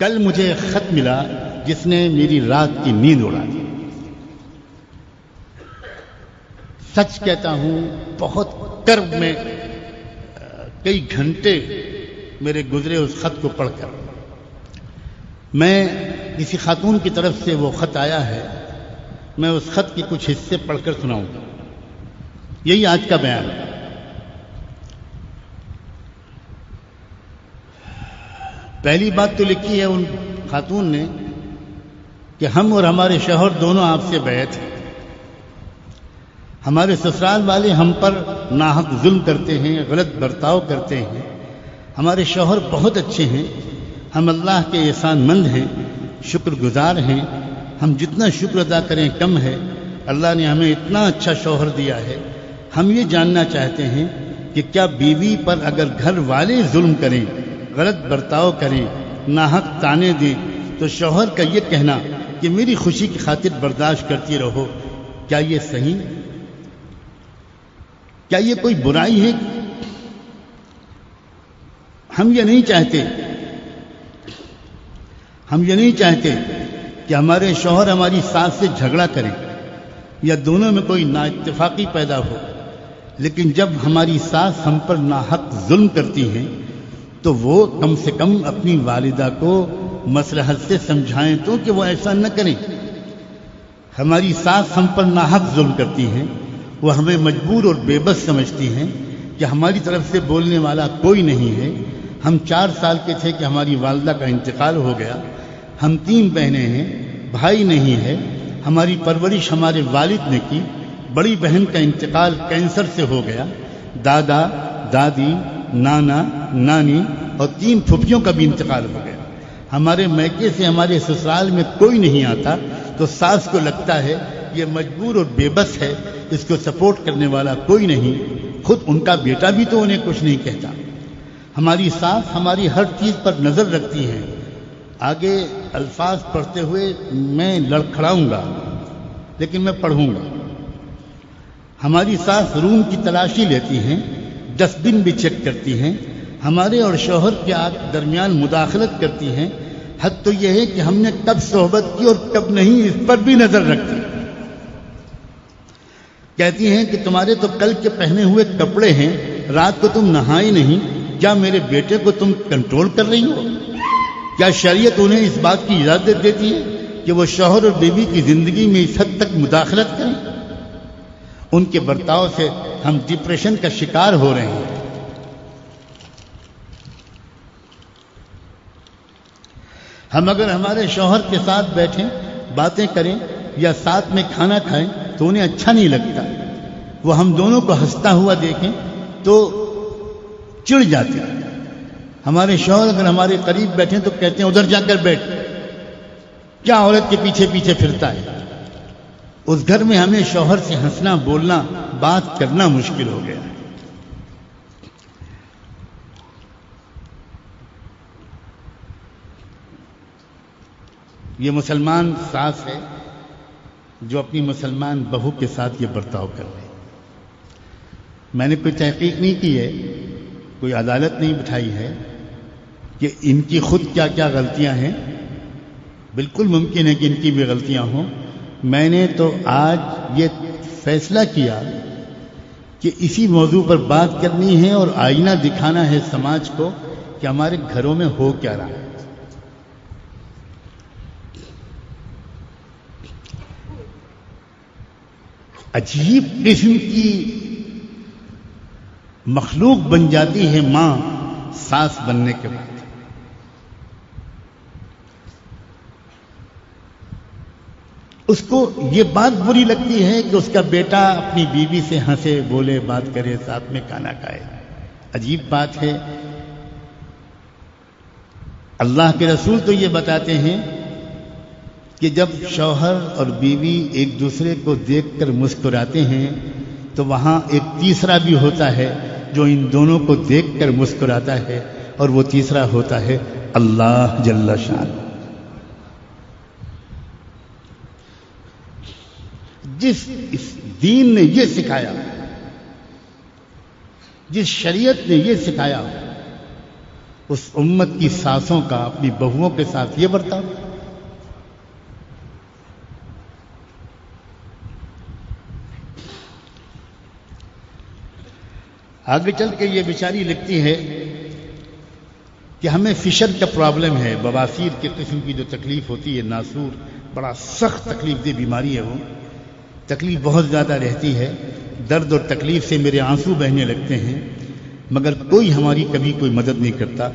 کل مجھے ایک خط ملا جس نے میری رات کی نیند اڑا دی. سچ کہتا ہوں بہت کرب میں کئی گھنٹے میرے گزرے اس خط کو پڑھ کر. میں کسی خاتون کی طرف سے وہ خط آیا ہے، میں اس خط کے کچھ حصے پڑھ کر سناؤں گا. یہی آج کا بیان ہے. پہلی بات تو لکھی ہے ان خاتون نے کہ ہم اور ہمارے شوہر دونوں آپ سے بیعت ہیں. ہمارے سسرال والے ہم پر ناحق ظلم کرتے ہیں، غلط برتاؤ کرتے ہیں. ہمارے شوہر بہت اچھے ہیں، ہم اللہ کے احسان مند ہیں، شکر گزار ہیں. ہم جتنا شکر ادا کریں کم ہے. اللہ نے ہمیں اتنا اچھا شوہر دیا ہے. ہم یہ جاننا چاہتے ہیں کہ کیا بیوی پر اگر گھر والے ظلم کریں، غلط برتاؤ کریں، ناحق تانے دیں، تو شوہر کا یہ کہنا کہ میری خوشی کی خاطر برداشت کرتی رہو، کیا یہ صحیح؟ کیا یہ کوئی برائی ہے؟ ہم یہ نہیں چاہتے کہ ہمارے شوہر ہماری ساس سے جھگڑا کریں یا دونوں میں کوئی نااتفاقی پیدا ہو. لیکن جب ہماری ساس ہم پر ناحق ظلم کرتی ہیں تو وہ کم سے کم اپنی والدہ کو مصلحت سے سمجھائیں تو کہ وہ ایسا نہ کریں. ہماری ساس ہم پر ناحق ظلم کرتی ہیں، وہ ہمیں مجبور اور بے بس سمجھتی ہیں کہ ہماری طرف سے بولنے والا کوئی نہیں ہے. ہم 4 سال کے تھے کہ ہماری والدہ کا انتقال ہو گیا. ہم 3 بہنیں ہیں، بھائی نہیں ہے. ہماری پرورش ہمارے والد نے کی. بڑی بہن کا انتقال کینسر سے ہو گیا. دادا دادی نانا نانی اور 3 پھوپھیوں کا بھی انتقال ہو گیا. ہمارے میکے سے ہمارے سسرال میں کوئی نہیں آتا تو ساس کو لگتا ہے یہ مجبور اور بے بس ہے، اس کو سپورٹ کرنے والا کوئی نہیں. خود ان کا بیٹا بھی تو انہیں کچھ نہیں کہتا. ہماری ساس ہماری ہر چیز پر نظر رکھتی ہیں. آگے الفاظ پڑھتے ہوئے میں لڑکھڑاؤں گا لیکن میں پڑھوں گا. ہماری ساس روم کی تلاشی لیتی ہیں، ڈسٹ بن بھی چیک کرتی ہیں. ہمارے اور شوہر کے درمیان مداخلت کرتی ہیں. حد تو یہ ہے کہ ہم نے کب صحبت کی اور کب نہیں اس پر بھی نظر رکھتی. کہتی ہیں کہ تمہارے تو کل کے پہنے ہوئے کپڑے ہیں، رات کو تم نہائے نہیں. کیا میرے بیٹے کو تم کنٹرول کر رہی ہو؟ کیا شریعت انہیں اس بات کی اجازت دیتی ہے کہ وہ شوہر اور بیوی کی زندگی میں اس حد تک مداخلت کریں؟ ان کے برتاؤ سے ہم ڈپریشن کا شکار ہو رہے ہیں. ہم اگر ہمارے شوہر کے ساتھ بیٹھیں، باتیں کریں یا ساتھ میں کھانا کھائیں تو انہیں اچھا نہیں لگتا. وہ ہم دونوں کو ہنستا ہوا دیکھیں تو چڑ جاتے ہیں. ہمارے شوہر اگر ہمارے قریب بیٹھیں تو کہتے ہیں ادھر جا کر بیٹھ، کیا عورت کے پیچھے پیچھے پھرتا ہے. اس گھر میں ہمیں شوہر سے ہنسنا، بولنا، بات کرنا مشکل ہو گیا. یہ مسلمان ساس ہے جو اپنی مسلمان بہو کے ساتھ یہ برتاؤ کر رہے. میں نے کوئی تحقیق نہیں کی ہے، کوئی عدالت نہیں بٹھائی ہے کہ ان کی خود کیا کیا غلطیاں ہیں. بالکل ممکن ہے کہ ان کی بھی غلطیاں ہوں. میں نے تو آج یہ فیصلہ کیا کہ اسی موضوع پر بات کرنی ہے اور آئینہ دکھانا ہے سماج کو کہ ہمارے گھروں میں ہو کیا رہا ہے. عجیب قسم کی مخلوق بن جاتی ہے ماں ساس بننے کے بعد. اس کو یہ بات بری لگتی ہے کہ اس کا بیٹا اپنی بیوی سے ہنسے، بولے، بات کرے، ساتھ میں کھانا کھائے. عجیب بات ہے. اللہ کے رسول تو یہ بتاتے ہیں کہ جب شوہر اور بیوی ایک دوسرے کو دیکھ کر مسکراتے ہیں تو وہاں ایک تیسرا بھی ہوتا ہے جو ان دونوں کو دیکھ کر مسکراتا ہے، اور وہ تیسرا ہوتا ہے اللہ جل شان. جس دین نے یہ سکھایا، جس شریعت نے یہ سکھایا اس امت کی ساسوں کا اپنی بہوؤں کے ساتھ یہ برتاؤ. آگے چل کے یہ بیچاری لکھتی ہے کہ ہمیں فشر کا پرابلم ہے، بواسیر کی قسم کی جو تکلیف ہوتی ہے، ناسور، بڑا سخت تکلیف دہ بیماری ہے، وہ تکلیف بہت زیادہ رہتی ہے، درد اور تکلیف سے میرے آنسو بہنے لگتے ہیں، مگر کوئی ہماری کبھی کوئی مدد نہیں کرتا،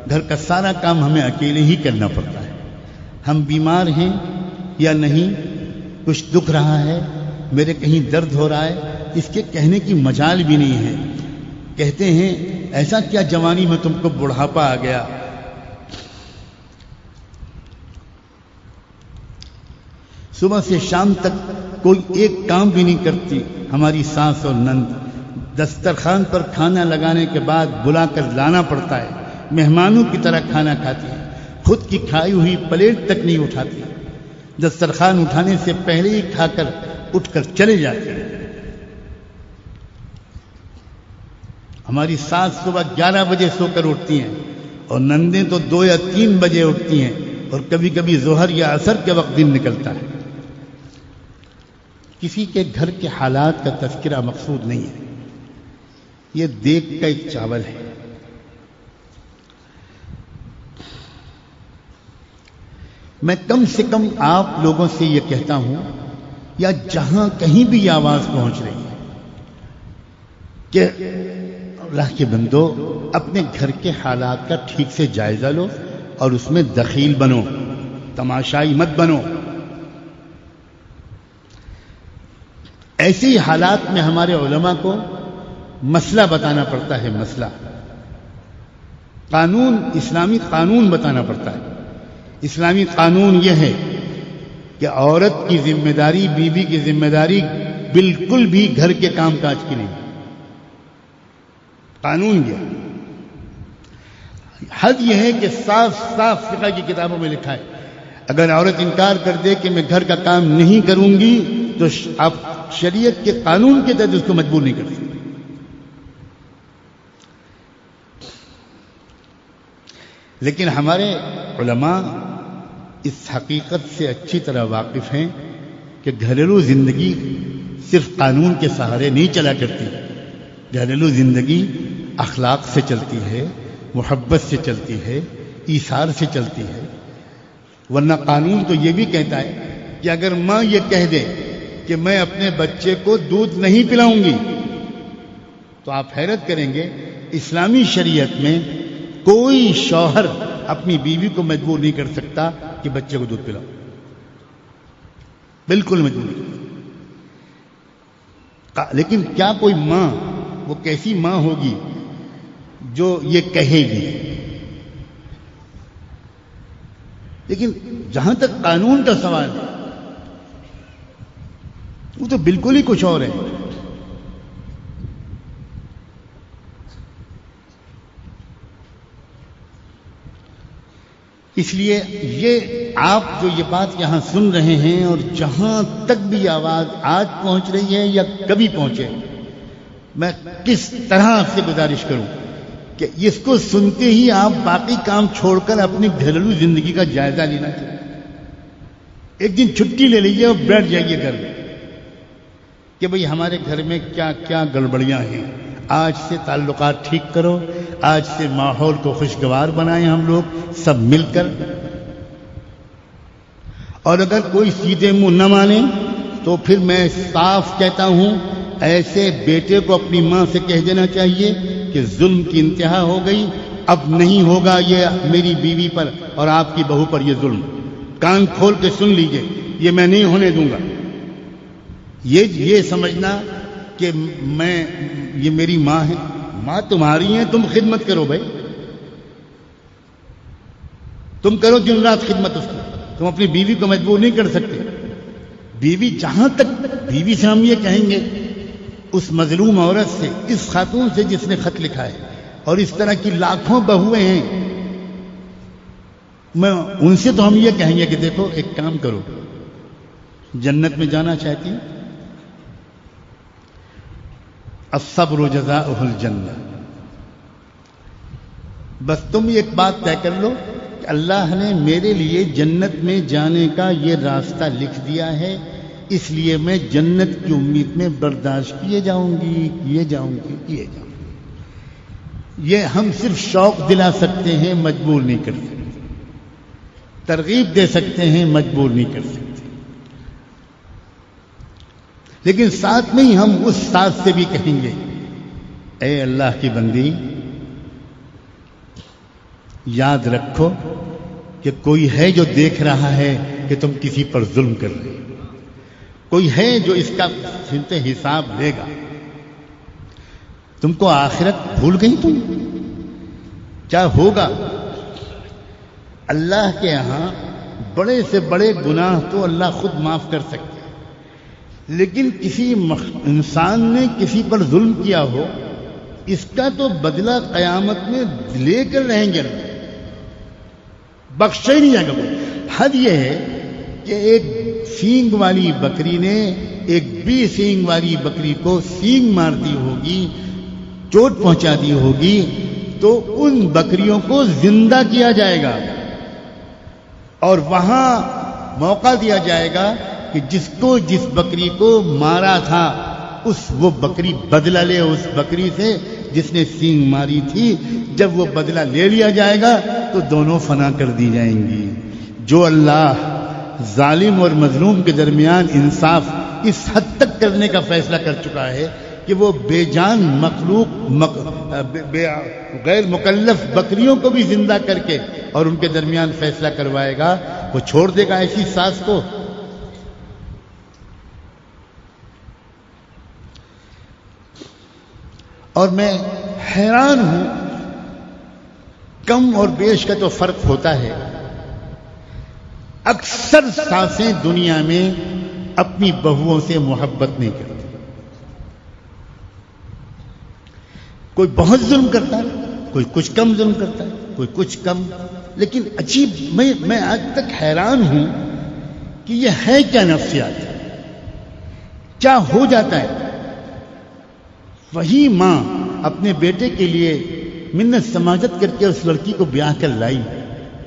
گھر کا سارا کام ہمیں اکیلے ہی کرنا پڑتا ہے. ہم بیمار ہیں یا نہیں، کچھ دکھ رہا ہے، میرے کہیں درد ہو رہا ہے، اس کے کہنے کی مجال بھی نہیں ہے. کہتے ہیں ایسا کیا جوانی میں تم کو بڑھاپا آ گیا. صبح سے شام تک کوئی ایک کام بھی نہیں کرتی ہماری ساس اور نند. دسترخوان پر کھانا لگانے کے بعد بلا کر لانا پڑتا ہے، مہمانوں کی طرح کھانا کھاتی ہے، خود کی کھائی ہوئی پلیٹ تک نہیں اٹھاتی، دسترخوان اٹھانے سے پہلے ہی کھا کر اٹھ کر چلے جاتے ہیں. ہماری ساس صبح 11 بجے سو کر اٹھتی ہیں اور نندیں تو 2 یا 3 بجے اٹھتی ہیں، اور کبھی کبھی ظہر یا عصر کے وقت دن نکلتا ہے. کسی کے گھر کے حالات کا تذکرہ مقصود نہیں ہے، یہ دیکھ کا ایک چاول ہے. میں کم سے کم آپ لوگوں سے یہ کہتا ہوں، یا جہاں کہیں بھی یہ آواز پہنچ رہی ہے، کہ اللہ کے بندو اپنے گھر کے حالات کا ٹھیک سے جائزہ لو اور اس میں دخیل بنو، تماشائی مت بنو. ایسی حالات میں ہمارے علماء کو مسئلہ بتانا پڑتا ہے، مسئلہ قانون، اسلامی قانون بتانا پڑتا ہے. اسلامی قانون یہ ہے کہ عورت کی ذمہ داری، بیوی کی ذمہ داری بالکل بھی گھر کے کام کاج کی نہیں. قانون یہ حد یہ ہے کہ صاف صاف فقہ کی کتابوں میں لکھا ہے، اگر عورت انکار کر دے کہ میں گھر کا کام نہیں کروں گی تو آپ شریعت کے قانون کے تحت اس کو مجبور نہیں کر سکتے. لیکن ہمارے علماء اس حقیقت سے اچھی طرح واقف ہیں کہ گھریلو زندگی صرف قانون کے سہارے نہیں چلا کرتی. گھریلو زندگی اخلاق سے چلتی ہے، محبت سے چلتی ہے، ایثار سے چلتی ہے. ورنہ قانون تو یہ بھی کہتا ہے کہ اگر ماں یہ کہہ دے کہ میں اپنے بچے کو دودھ نہیں پلاؤں گی، تو آپ حیرت کریں گے اسلامی شریعت میں کوئی شوہر اپنی بیوی کو مجبور نہیں کر سکتا کہ بچے کو دودھ پلاؤ، بالکل مجبور نہیں. لیکن کیا کوئی ماں، وہ کیسی ماں ہوگی جو یہ کہے گی؟ لیکن جہاں تک قانون کا سوال ہے وہ تو بالکل ہی کچھ اور ہے. اس لیے یہ آپ جو یہ بات یہاں سن رہے ہیں اور جہاں تک بھی آواز آج پہنچ رہی ہے یا کبھی پہنچے، میں کس طرح سے گزارش کروں کہ اس کو سنتے ہی آپ باقی کام چھوڑ کر اپنی گھریلو زندگی کا جائزہ لینا چاہیے. ایک دن چھٹی لے لیجیے اور بیٹھ جائیے گھر میں کہ بھئی ہمارے گھر میں کیا کیا گڑبڑیاں ہیں، آج سے تعلقات ٹھیک کرو، آج سے ماحول کو خوشگوار بنائیں ہم لوگ سب مل کر. اور اگر کوئی سیدھے منہ نہ مانے تو پھر میں صاف کہتا ہوں، ایسے بیٹے کو اپنی ماں سے کہہ دینا چاہیے کہ ظلم کی انتہا ہو گئی، اب نہیں ہوگا یہ میری بیوی پر اور آپ کی بہو پر یہ ظلم. کان کھول کے سن لیجئے، یہ میں نہیں ہونے دوں گا. یہ سمجھنا کہ یہ میری ماں ہے، ماں تمہاری ہے، تم خدمت کرو بھائی، تم کرو دن رات خدمت اس کی. تم اپنی بیوی کو مجبور نہیں کر سکتے. بیوی، جہاں تک بیوی سے ہم یہ کہیں گے، اس مظلوم عورت سے، اس خاتون سے جس نے خط لکھا ہے، اور اس طرح کی لاکھوں بہویں ہیں، میں ان سے تو ہم یہ کہیں گے کہ دیکھو ایک کام کرو، جنت میں جانا چاہتی، الصبر جزاؤہ الجنہ، بس تم ایک بات طے کر لو کہ اللہ نے میرے لیے جنت میں جانے کا یہ راستہ لکھ دیا ہے، اس لیے میں جنت کی امید میں برداشت کیے جاؤں گی۔ یہ ہم صرف شوق دلا سکتے ہیں، مجبور نہیں کر سکتے، ترغیب دے سکتے ہیں، مجبور نہیں کر سکتے۔ لیکن ساتھ میں ہی ہم اس ساتھ سے بھی کہیں گے، اے اللہ کی بندی، یاد رکھو کہ کوئی ہے جو دیکھ رہا ہے کہ تم کسی پر ظلم کر رہے ہو، کوئی ہے جو اس کا حساب لے گا۔ تم کو آخرت بھول گئی؟ تم کیا ہوگا؟ اللہ کے ہاں بڑے سے بڑے گناہ تو اللہ خود معاف کر سکتے ہیں، لیکن کسی انسان نے کسی پر ظلم کیا ہو، اس کا تو بدلہ قیامت میں لے کر رہیں گے، بخشا ہی نہیں جائے گا کوئی۔ حد یہ ہے کہ ایک سینگ والی بکری نے ایک بی سینگ والی بکری کو سینگ مار دی ہوگی، چوٹ پہنچا دی ہوگی، تو ان بکریوں کو زندہ کیا جائے گا اور وہاں موقع دیا جائے گا کہ جس بکری کو مارا تھا وہ بکری بدلہ لے اس بکری سے جس نے سینگ ماری تھی۔ جب وہ بدلہ لے لیا جائے گا تو دونوں فنا کر دی جائیں گی۔ جو اللہ ظالم اور مظلوم کے درمیان انصاف اس حد تک کرنے کا فیصلہ کر چکا ہے کہ وہ بے جان مخلوق غیر مکلف بکریوں کو بھی زندہ کر کے اور ان کے درمیان فیصلہ کروائے گا، وہ چھوڑ دے گا ایسی ساز کو؟ اور میں حیران ہوں، کم اور بیش کا تو فرق ہوتا ہے۔ اکثر ساسیں دنیا میں اپنی بہوؤں سے محبت نہیں کرتی، کوئی بہت ظلم کرتا ہے، کوئی کچھ کم ظلم کرتا ہے، کوئی کچھ کم، لیکن عجیب، میں آج تک حیران ہوں کہ یہ ہے کیا نفسیات، کیا ہو جاتا ہے؟ وہی ماں اپنے بیٹے کے لیے منت سماجت کر کے اس لڑکی کو بیاہ کر لائی،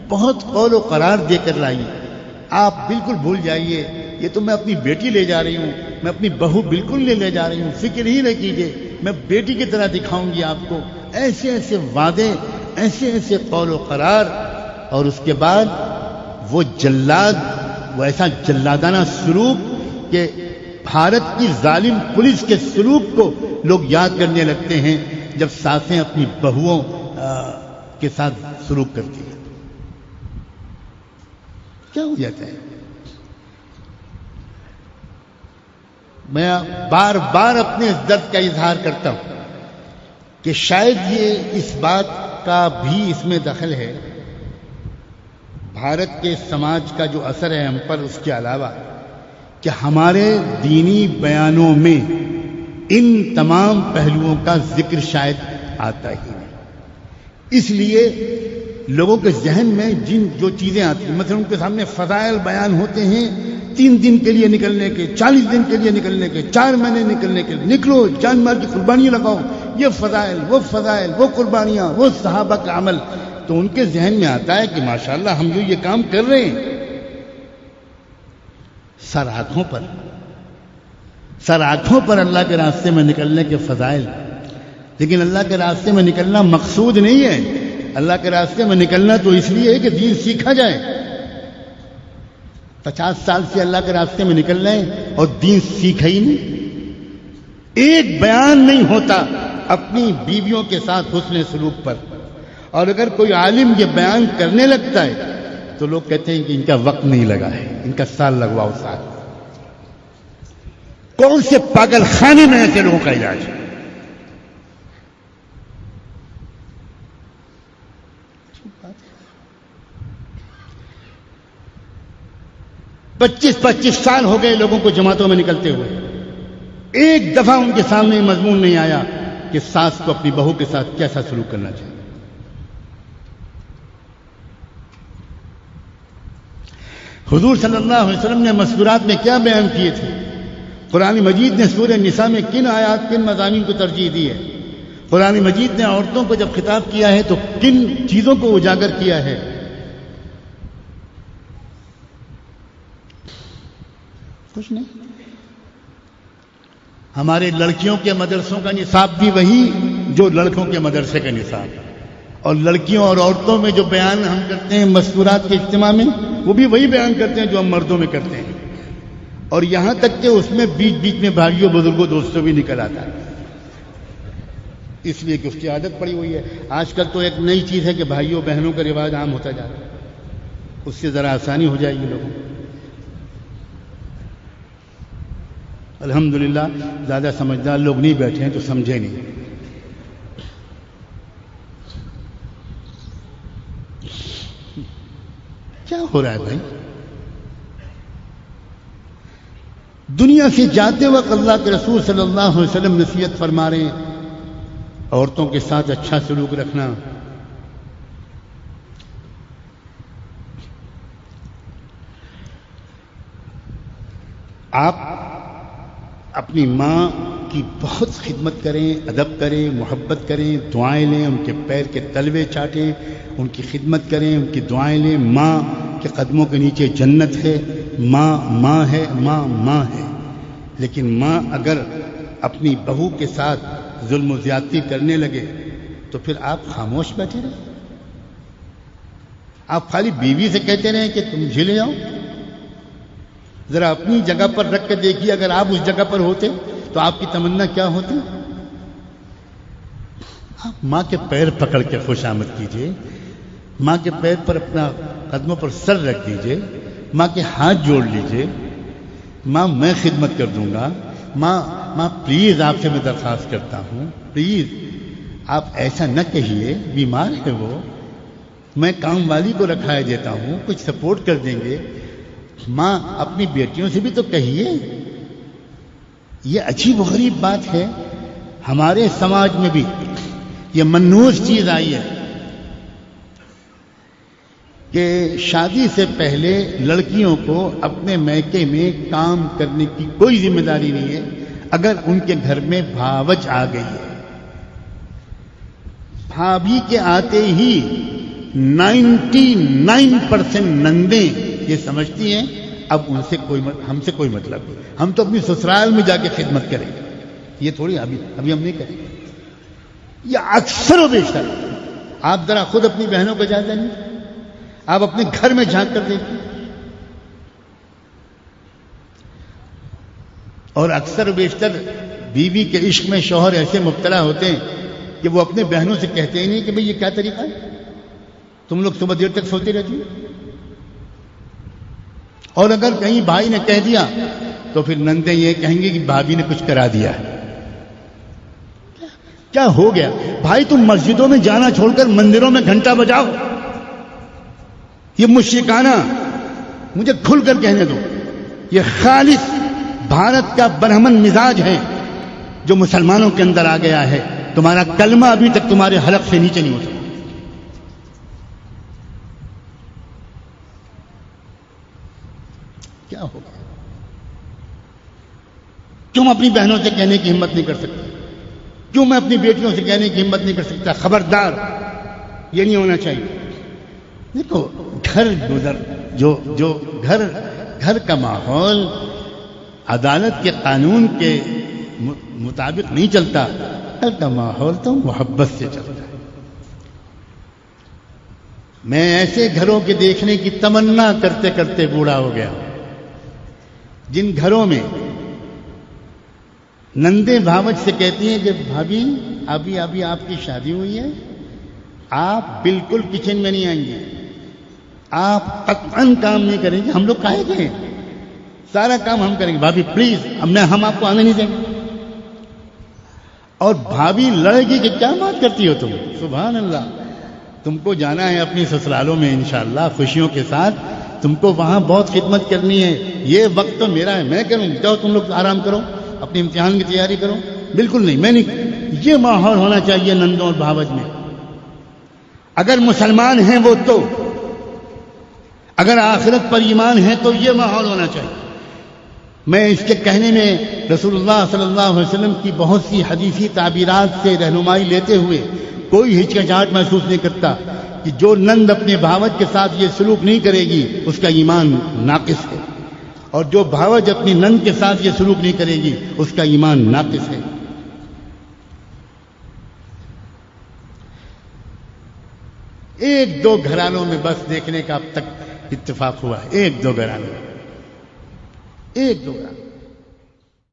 بہت قول و قرار دے کر لائی۔ آپ بالکل بھول جائیے، یہ تو میں اپنی بیٹی لے جا رہی ہوں، میں اپنی بہو بالکل نہیں لے جا رہی ہوں، فکر ہی نہ کیجیے، میں بیٹی کی طرح دکھاؤں گی آپ کو۔ ایسے ایسے وعدے، ایسے ایسے قول و قرار، اور اس کے بعد وہ جلاد، وہ ایسا جلادانہ سلوک کہ بھارت کی ظالم پولیس کے سلوک کو لوگ یاد کرنے لگتے ہیں جب ساسیں اپنی بہوؤں کے ساتھ سلوک کرتی ہیں۔ کیا ہو جاتا ہے؟ میں بار بار اپنے اس درد کا اظہار کرتا ہوں کہ شاید یہ اس بات کا بھی اس میں دخل ہے، بھارت کے سماج کا جو اثر ہے ہم پر، اس کے علاوہ کہ ہمارے دینی بیانوں میں ان تمام پہلوؤں کا ذکر شاید آتا ہی نہیں، اس لیے لوگوں کے ذہن میں جو چیزیں آتی ہیں، مثلا ان کے سامنے فضائل بیان ہوتے ہیں 3 دن کے لیے نکلنے کے، 40 دن کے لیے نکلنے کے، 4 مہینے نکلنے کے، نکلو، جان مال کی قربانیاں لگاؤ، یہ فضائل، وہ قربانیاں، وہ صحابہ کا عمل، تو ان کے ذہن میں آتا ہے کہ ماشاءاللہ ہم جو یہ کام کر رہے ہیں، سر آنکھوں پر اللہ کے راستے میں نکلنے کے فضائل، لیکن اللہ کے راستے میں نکلنا مقصود نہیں ہے۔ اللہ کے راستے میں نکلنا تو اس لیے ہے کہ دین سیکھا جائے۔ 50 سال سے اللہ کے راستے میں نکل رہے ہیں اور دین سیکھا ہی نہیں، ایک بیان نہیں ہوتا اپنی بیویوں کے ساتھ حسن سلوک پر، اور اگر کوئی عالم یہ بیان کرنے لگتا ہے تو لوگ کہتے ہیں کہ ان کا وقت نہیں لگا ہے، ان کا سال لگواؤ سال۔ کون سے پاگل خانے میں ایسے لوگوں کا علاج ہے؟ 25 سال ہو گئے لوگوں کو جماعتوں میں نکلتے ہوئے، ایک دفعہ ان کے سامنے یہ مضمون نہیں آیا کہ ساس کو اپنی بہو کے ساتھ کیسا سلوک کرنا چاہیے۔ حضور صلی اللہ علیہ وسلم نے مذکورات میں کیا بیان کیے تھے؟ قرآن مجید نے سورہ نساء میں کن آیات، کن مضامین کو ترجیح دی ہے؟ قرآن مجید نے عورتوں کو جب خطاب کیا ہے تو کن چیزوں کو اجاگر کیا ہے؟ کچھ نہیں. ہمارے لڑکیوں کے مدرسوں کا نصاب بھی وہی جو لڑکوں کے مدرسے کا نصاب، اور لڑکیوں اور عورتوں میں جو بیان ہم کرتے ہیں مستورات کے اجتماع میں، وہ بھی وہی بیان کرتے ہیں جو ہم مردوں میں کرتے ہیں. اور یہاں تک کہ اس میں بیچ بیچ میں بھائیوں بزرگوں دوستوں بھی نکل آتا ہے، اس لیے کہ اس کی عادت پڑی ہوئی ہے. آج کل تو ایک نئی چیز ہے کہ بھائیوں بہنوں کا رواج عام ہوتا جا رہا ہے، اس سے ذرا آسانی ہو جائے گی لوگوں کو. الحمدللہ زیادہ سمجھدار لوگ نہیں بیٹھے ہیں تو سمجھے نہیں. کیا ہو رہا ہے بھائی؟ دنیا سے جاتے وقت اللہ کے رسول صلی اللہ علیہ وسلم نصیحت فرما رہے ہیں عورتوں کے ساتھ اچھا سلوک رکھنا. آپ اپنی ماں کی بہت خدمت کریں، ادب کریں، محبت کریں، دعائیں لیں، ان کے پیر کے تلوے چاٹیں، ان کی خدمت کریں، ان کی دعائیں لیں. ماں کے قدموں کے نیچے جنت ہے. ماں ماں ہے، ماں ماں ہے. لیکن ماں اگر اپنی بہو کے ساتھ ظلم و زیادتی کرنے لگے تو پھر آپ خاموش بیٹھے رہیں؟ آپ خالی بیوی سے کہتے رہیں کہ تم جھلے جاؤ؟ ذرا اپنی جگہ پر رکھ کے دیکھیے، اگر آپ اس جگہ پر ہوتے تو آپ کی تمنا کیا ہوتی؟ آپ ماں کے پیر پکڑ کے خوش آمد کیجیے، ماں کے پیر پر اپنا قدموں پر سر رکھ دیجیے، ماں کے ہاتھ جوڑ لیجیے. ماں میں خدمت کر دوں گا. ماں پلیز آپ سے میں درخواست کرتا ہوں، پلیز آپ ایسا نہ کہیے، بیمار ہے وہ، میں کام والی کو رکھائے دیتا ہوں، کچھ سپورٹ کر دیں گے. ماں اپنی بیٹیوں سے بھی تو کہیے. یہ عجیب و غریب بات ہے. ہمارے سماج میں بھی یہ منحوس چیز آئی ہے کہ شادی سے پہلے لڑکیوں کو اپنے میکے میں کام کرنے کی کوئی ذمہ داری نہیں ہے. اگر ان کے گھر میں بھاوج آ گئی ہے، بھابھی کے آتے ہی 99% نندیں یہ سمجھتی ہیں اب ان سے ہم سے کوئی مطلب نہیں، ہم تو اپنی سسرال میں جا کے خدمت کریں گے. یہ تھوڑی ابھی ہم نہیں کریں گے. یہ اکثر و بیشتر. آپ ذرا خود اپنی بہنوں کو جائزہ لیں، آپ اپنے گھر میں جھانک کر دیکھیں. اور اکثر و بیشتر بیوی کے عشق میں شوہر ایسے مبتلا ہوتے ہیں کہ وہ اپنے بہنوں سے کہتے ہی نہیں کہ بھئی یہ کیا طریقہ ہے، تم لوگ صبح دیر تک سوتی رہتی ہو. اور اگر کہیں بھائی نے کہہ دیا تو پھر نندیں یہ کہیں گے کہ بھابھی نے کچھ کرا دیا ہے. کیا ہو گیا بھائی؟ تم مسجدوں میں جانا چھوڑ کر مندروں میں گھنٹہ بجاؤ. یہ مشرکانہ، مجھے کھل کر کہنے دو، یہ خالص بھارت کا برہمن مزاج ہے جو مسلمانوں کے اندر آ گیا ہے. تمہارا کلمہ ابھی تک تمہارے حلق سے نیچے نہیں ہوتا. کیا ہوگا؟ کیوں اپنی بہنوں سے کہنے کی ہمت نہیں کر سکتا؟ کیوں میں اپنی بیٹیوں سے کہنے کی ہمت نہیں کر سکتا؟ خبردار، یہ نہیں ہونا چاہیے. دیکھو گھر گزر جو گھر کا ماحول عدالت کے قانون کے مطابق نہیں چلتا، گھر کا ماحول تو محبت سے چلتا ہے. میں ایسے گھروں کے دیکھنے کی تمنا کرتے کرتے بوڑھا ہو گیا جن گھروں میں نندے بھاوج سے کہتی ہیں کہ بھابھی ابھی آپ کی شادی ہوئی ہے، آپ بالکل کچن میں نہیں آئیں گے، آپ قطعاً کام نہیں کریں گے. ہم لوگ کہے گئے سارا کام ہم کریں گے. بھابھی پلیز، ہم آپ کو آنے نہیں دیں گے. اور بھابھی لڑے گی کہ کیا بات کرتی ہو تم؟ سبحان اللہ. تم کو جانا ہے اپنی سسرالوں میں انشاءاللہ خوشیوں کے ساتھ، تم کو وہاں بہت خدمت کرنی ہے. یہ وقت تو میرا ہے، میں کروں. جاؤ تم لوگ آرام کرو، اپنی امتحان کی تیاری کرو. بالکل نہیں، میں نہیں. یہ ماحول ہونا چاہیے نندوں اور بھاوج میں. اگر مسلمان ہیں وہ تو، اگر آخرت پر ایمان ہے تو یہ ماحول ہونا چاہیے. میں اس کے کہنے میں رسول اللہ صلی اللہ علیہ وسلم کی بہت سی حدیثی تعبیرات سے رہنمائی لیتے ہوئے کوئی ہچکچاہٹ محسوس نہیں کرتا کہ جو نند اپنے بھاوج کے ساتھ یہ سلوک نہیں کرے گی اس کا ایمان ناقص ہے، اور جو بھاوج اپنی نند کے ساتھ یہ سلوک نہیں کرے گی اس کا ایمان ناقص ہے۔ ایک دو گھرانوں میں بس دیکھنے کا اب تک اتفاق ہوا ہے، ایک دو گھرانوں